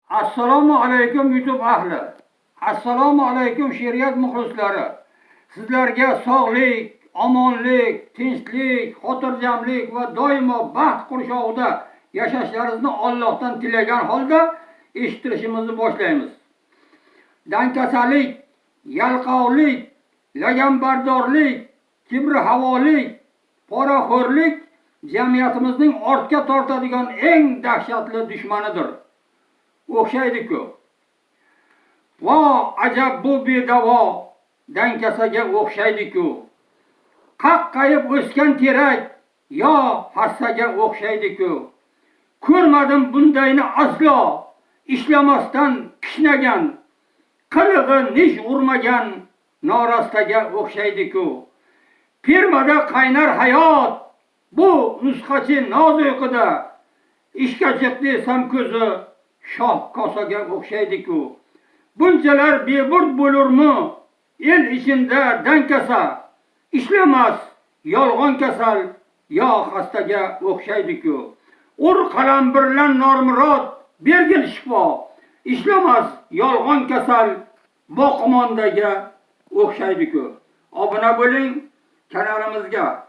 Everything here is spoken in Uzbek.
Assalomu alaykum YouTube ahli. Assalomu alaykum she'riyat muxlislari. Sizlarga sog'lik, omonlik, tinchlik, xotirjamlik va doimo baxt qurshovida yashashlaringizni Allohdan tilagan holda eshittirishimizni boshlaymiz. Dankasalik, yalqovlik, laganbardorlik, kibr havolik, poraxo'rlik jamiyatimizning ortga tortadigan eng dahshatli dushmanidir. O'xshaydi-ku. Va ajab bu bedavo dankasaga o'xshaydi-ku. Qaqqayib o'sgan terak yo hassaga o'xshaydi-ku. Ko'rmadim bundayni aslo, ishlamasdan kishnagan, qilig'i nish urmagan norastaga o'xshaydi-ku. Firmada qaynar hayot, bu nusxachi noz uyquda, ishga chiq desam ko'zi shoh kosaga o'xshaydi-ku. Bunchalar beburd bo'lurmi el ichida dankasa, ishlamas yolg'on kasal yo xastaga o'xshaydi-ku. Ur qalam bilan normurod bergil shifo, ishlamas yolg'on kasal boqmondaga o'xshaydi-ku. Obuna bo'ling kanalimizga.